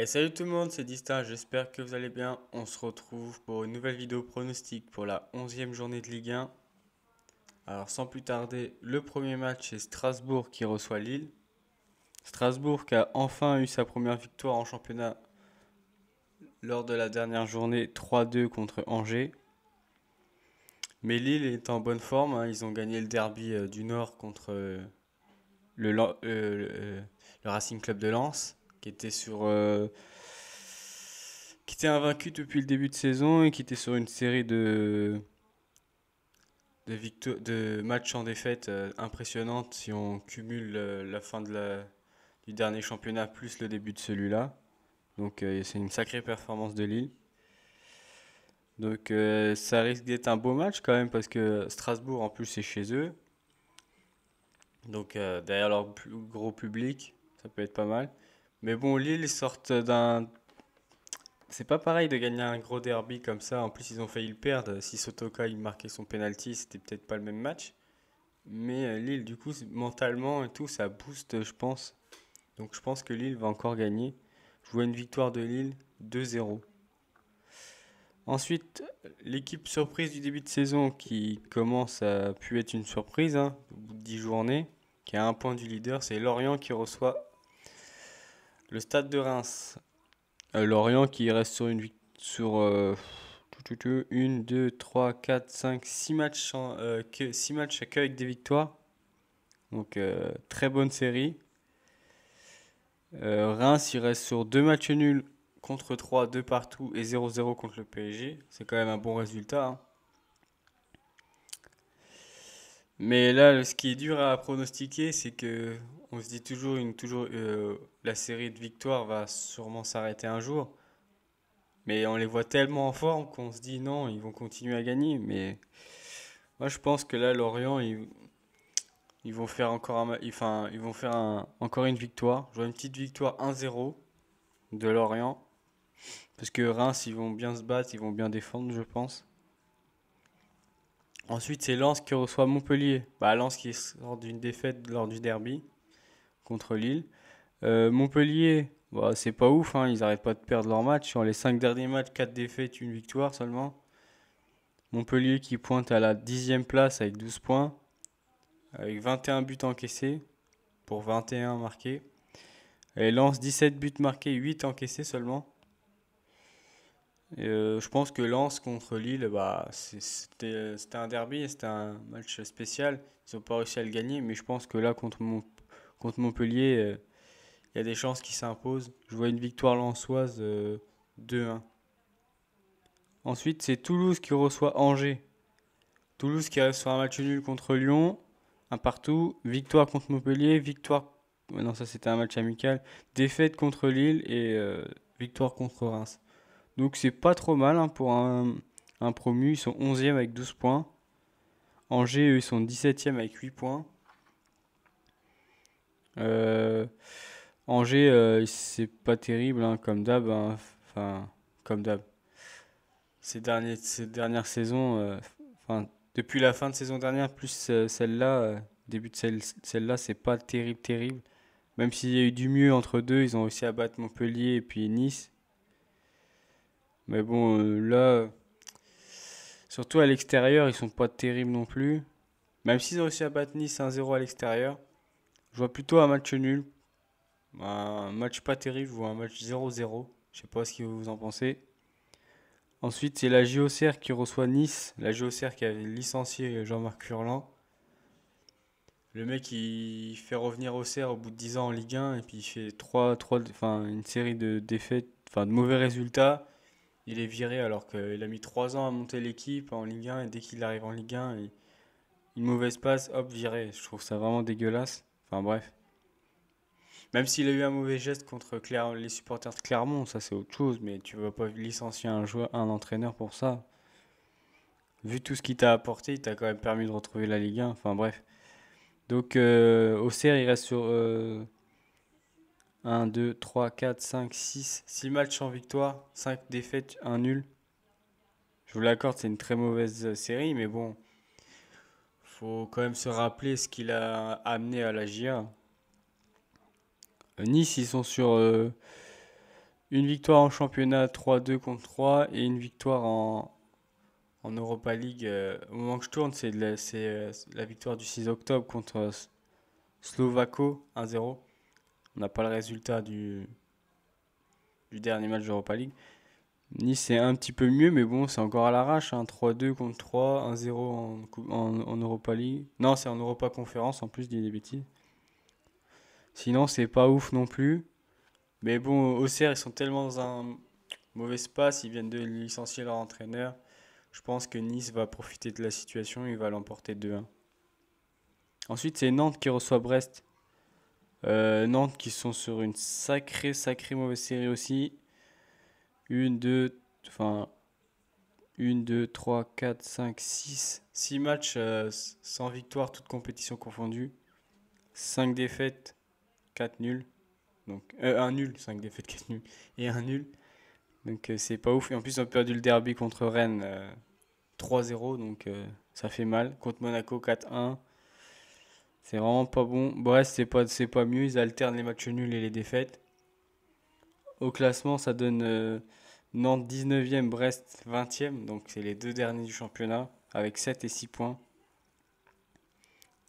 Salut tout le monde, c'est Distin, j'espère que vous allez bien. On se retrouve pour une nouvelle vidéo pronostic pour la 11e journée de Ligue 1. Alors sans plus tarder, le premier match c'est Strasbourg qui reçoit Lille. Strasbourg qui a enfin eu sa première victoire en championnat lors de la dernière journée 3-2 contre Angers. Mais Lille est en bonne forme, hein. Ils ont gagné le derby du Nord contre le Racing Club de Lens qui était invaincu depuis le début de saison et qui était sur une série de matchs en défaite impressionnante si on cumule la fin du dernier championnat plus le début de celui-là. Donc c'est une sacrée performance de Lille. Donc ça risque d'être un beau match quand même parce que Strasbourg en plus c'est chez eux. Donc derrière leur plus gros public, ça peut être pas mal. Mais bon, Lille sortent d'un... C'est pas pareil de gagner un gros derby comme ça. En plus, ils ont failli le perdre. Si Sotoka il marquait son penalty, c'était peut-être pas le même match. Mais Lille, du coup, mentalement et tout, ça booste, je pense. Donc je pense que Lille va encore gagner. Je vois une victoire de Lille 2-0. Ensuite, l'équipe surprise du début de saison qui commence à pu être une surprise, hein, au bout de 10 journées, qui a un point du leader, c'est Lorient qui reçoit le Stade de Reims. Lorient qui reste sur 1, 2, 3, 4, 5, 6 matchs, 6 matchs avec des victoires. Donc très bonne série. Reims, il reste sur 2 matchs nuls contre 3, 2 partout et 0-0 contre le PSG. C'est quand même un bon résultat, hein. Mais là, ce qui est dur à pronostiquer, c'est que on se dit toujours la série de victoires va sûrement s'arrêter un jour. Mais on les voit tellement en forme qu'on se dit non, ils vont continuer à gagner. Mais moi, je pense que là, Lorient, ils vont faire encore enfin, ils vont faire encore une victoire. Je vois une petite victoire 1-0 de Lorient. Parce que Reims, ils vont bien se battre, ils vont bien défendre, je pense. Ensuite, c'est Lens qui reçoit Montpellier. Bah, Lens qui sort d'une défaite lors du derby contre Lille. Montpellier, bah, c'est pas ouf, hein, ils arrêtent pas de perdre leur match. Sur les 5 derniers matchs, 4 défaites, une victoire seulement. Montpellier qui pointe à la 10e place avec 12 points, avec 21 buts encaissés pour 21 marqués. Et Lens 17 buts marqués, 8 encaissés seulement. Je pense que Lens contre Lille, bah, c'était un derby, c'était un match spécial. Ils n'ont pas réussi à le gagner, mais je pense que là, contre Montpellier, il y a des chances qu'ils s'imposent. Je vois une victoire lensoise 2-1. Ensuite, c'est Toulouse qui reçoit Angers. Toulouse qui reste sur un match nul contre Lyon, un partout, victoire contre Montpellier, victoire... Non, ça c'était un match amical, défaite contre Lille et victoire contre Reims. Donc c'est pas trop mal, hein, pour un promu, ils sont 11e avec 12 points. Angers, eux, ils sont 17e avec 8 points. Euh, Angers, c'est pas terrible, hein, comme d'hab, hein. Enfin, comme d'hab. Ces dernières saisons, enfin, depuis la fin de saison dernière, plus celle-là, début de celle-là, c'est pas terrible, terrible. Même s'il y a eu du mieux entre deux, ils ont réussi à battre Montpellier et puis Nice. Mais bon, là, surtout à l'extérieur, ils sont pas terribles non plus. Même s'ils ont réussi à battre Nice 1-0 à l'extérieur, je vois plutôt un match nul. Un match pas terrible, je vois un match 0-0. Je sais pas ce que vous en pensez. Ensuite, c'est la JOCR qui reçoit Nice. La JOCR qui avait licencié Jean-Marc Furlan. Le mec, il fait revenir Auxerre au bout de 10 ans en Ligue 1 et puis il fait enfin, une série de défaites, enfin de mauvais résultats. Il est viré alors qu'il a mis 3 ans à monter l'équipe en Ligue 1 et dès qu'il arrive en Ligue 1, une mauvaise passe, hop, viré. Je trouve ça vraiment dégueulasse. Enfin bref. Même s'il a eu un mauvais geste contre les supporters de Clermont, ça c'est autre chose, mais tu vas pas licencier un joueur, un entraîneur pour ça. Vu tout ce qu'il t'a apporté, il t'a quand même permis de retrouver la Ligue 1. Enfin bref. Donc Auxerre, il reste sur 1, 2, 3, 4, 5, 6 matchs sans victoire, 5 défaites, un nul. Je vous l'accorde, c'est une très mauvaise série, mais bon, faut quand même se rappeler ce qu'il a amené à la GIA. Nice, ils sont sur une victoire en championnat 3-2 contre 3 et une victoire en Europa League. Au moment que je tourne, c'est la victoire du 6 octobre contre Slovako 1-0. On n'a pas le résultat du dernier match d'Europa League. Nice c'est un petit peu mieux, mais bon, c'est encore à l'arrache, hein. 3-2 contre 3, 1-0 en Europa League. Non, c'est en Europa Conférence en plus, je dis des bêtises. Sinon, c'est pas ouf non plus. Mais bon, Auxerre, ils sont tellement dans un mauvais espace, ils viennent de licencier leur entraîneur. Je pense que Nice va profiter de la situation, il va l'emporter 2-1. Ensuite, c'est Nantes qui reçoit Brest. Nantes qui sont sur une sacrée mauvaise série aussi. Une, deux, enfin, une, 2, 3, 4, 5, 6. 6 matchs sans victoire, toutes compétitions confondues. 5 défaites, 4 nuls. Donc, un nul, 5 défaites, 4 nuls. Et un nul. Donc, c'est pas ouf. Et en plus, ils ont perdu le derby contre Rennes 3-0. Donc, ça fait mal. Contre Monaco 4-1. C'est vraiment pas bon. Brest, c'est pas mieux. Ils alternent les matchs nuls et les défaites. Au classement, ça donne Nantes 19e, Brest 20e. Donc, c'est les deux derniers du championnat avec 7 et 6 points.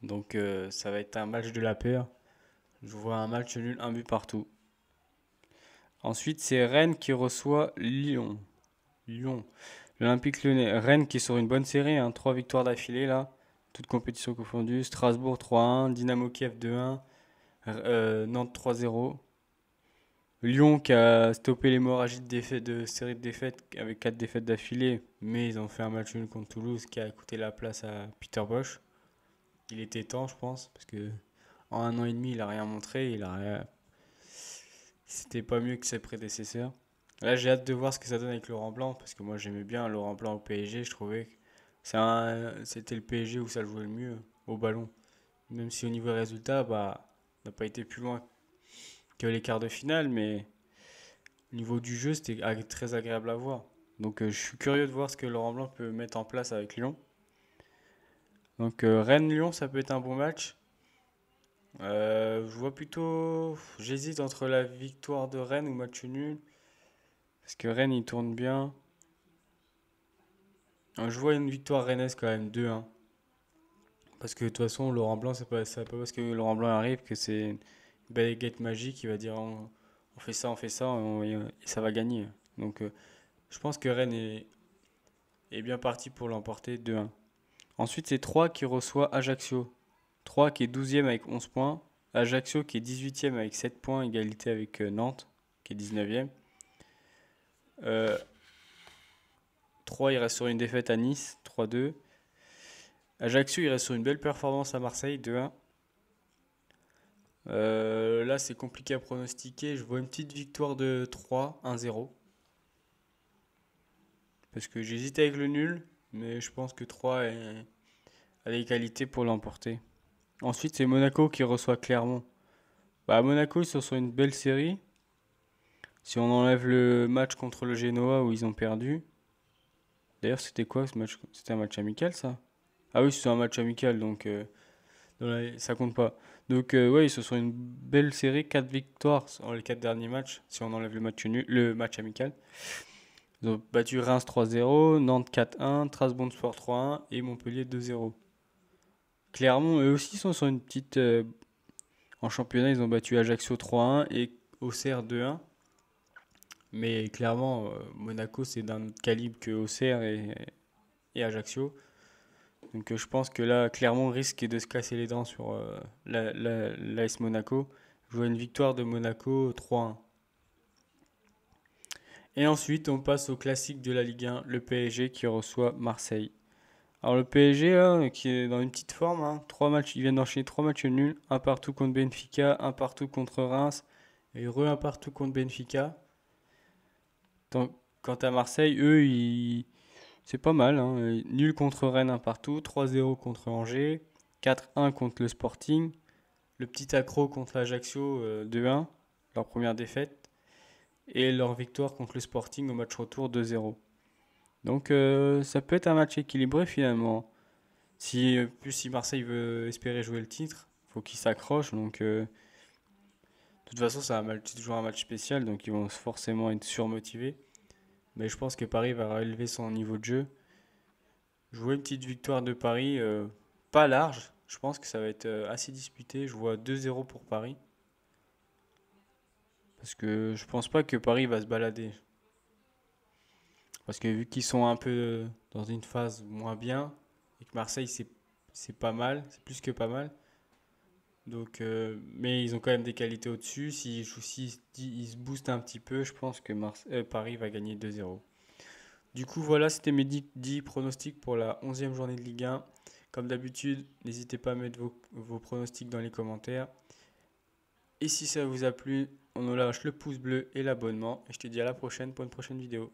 Donc, ça va être un match de la peur. Je vois un match nul, un but partout. Ensuite, c'est Rennes qui reçoit Lyon. Lyon. L'Olympique Lyonnais. Rennes qui est sur une bonne série, hein, 3 victoires d'affilée là. Toutes compétitions confondues. Strasbourg 3-1, Dynamo Kiev 2-1, Nantes 3-0. Lyon qui a stoppé l'hémorragie de série de défaites avec 4 défaites d'affilée, mais ils ont fait un match nul contre Toulouse qui a coûté la place à Peter Bosch. Il était temps, je pense, parce que en un an et demi, il a rien montré, c'était pas mieux que ses prédécesseurs. Là, j'ai hâte de voir ce que ça donne avec Laurent Blanc, parce que moi j'aimais bien Laurent Blanc au PSG, je trouvais que c'était le PSG où ça jouait le mieux au ballon. Même si au niveau résultat, bah, on n'a pas été plus loin que les quarts de finale, mais au niveau du jeu, c'était très agréable à voir. Donc je suis curieux de voir ce que Laurent Blanc peut mettre en place avec Lyon. Donc Rennes-Lyon, ça peut être un bon match. Je vois plutôt. J'hésite entre la victoire de Rennes ou match nul. Parce que Rennes, il tourne bien. Je vois une victoire rennaise quand même, 2-1. Parce que de toute façon, Laurent Blanc, c'est pas parce que Laurent Blanc arrive que c'est une baguette magique. Il va dire on fait ça, et ça va gagner. Donc je pense que Rennes est bien parti pour l'emporter 2-1. Ensuite, c'est 3 qui reçoit Ajaccio. 3 qui est 12e avec 11 points. Ajaccio qui est 18e avec 7 points, égalité avec Nantes qui est 19e. 3, il reste sur une défaite à Nice, 3-2. Ajaccio, il reste sur une belle performance à Marseille, 2-1. Là, c'est compliqué à pronostiquer. Je vois une petite victoire de 3, 1-0. Parce que j'hésite avec le nul, mais je pense que 3 a les qualités pour l'emporter. Ensuite, c'est Monaco qui reçoit Clermont. Bah, Monaco, ils sont sur une belle série. Si on enlève le match contre le Genoa où ils ont perdu. D'ailleurs, c'était quoi ce match? C'était un match amical, ça? Ah oui, c'est un match amical, donc ça compte pas. Donc, ouais, ils se sont une belle série, 4 victoires sur les 4 derniers matchs, si on enlève le match nul, le match amical. Ils ont battu Reims 3-0, Nantes 4-1, Strasbourg 3-1 et Montpellier 2-0. Clermont, eux aussi, sont sur une petite. En championnat, ils ont battu Ajaccio 3-1 et Auxerre 2-1. Mais clairement, Monaco, c'est d'un autre calibre que Auxerre et Ajaccio. Donc je pense que là, Clermont risque de se casser les dents sur l'AS Monaco. Je vois une victoire de Monaco 3-1. Et ensuite, on passe au classique de la Ligue 1, le PSG qui reçoit Marseille. Alors le PSG, là, qui est dans une petite forme, hein, 3 matchs, ils viennent d'enchaîner 3 matchs nuls, un partout contre Benfica, un partout contre Reims, et un partout contre Benfica. Quant à Marseille, eux, c'est pas mal, hein. Nul contre Rennes, un partout. 3-0 contre Angers. 4-1 contre le Sporting. Le petit accro contre l'Ajaccio, 2-1. Leur première défaite. Et leur victoire contre le Sporting au match retour, 2-0. Donc ça peut être un match équilibré finalement. Si Marseille veut espérer jouer le titre, faut qu'il s'accroche. Donc De toute façon, c'est toujours un match spécial, donc ils vont forcément être surmotivés. Mais je pense que Paris va relever son niveau de jeu. Je vois une petite victoire de Paris, pas large. Je pense que ça va être assez disputé. Je vois 2-0 pour Paris. Parce que je pense pas que Paris va se balader. Parce que vu qu'ils sont un peu dans une phase moins bien, et que Marseille c'est pas mal, c'est plus que pas mal. Donc, mais ils ont quand même des qualités au-dessus. Ils se boostent un petit peu, je pense que Paris va gagner 2-0. Du coup, voilà, c'était mes 10 pronostics pour la 11e journée de Ligue 1. Comme d'habitude, n'hésitez pas à mettre vos pronostics dans les commentaires. Et si ça vous a plu, on nous lâche le pouce bleu et l'abonnement. Et je te dis à la prochaine pour une prochaine vidéo.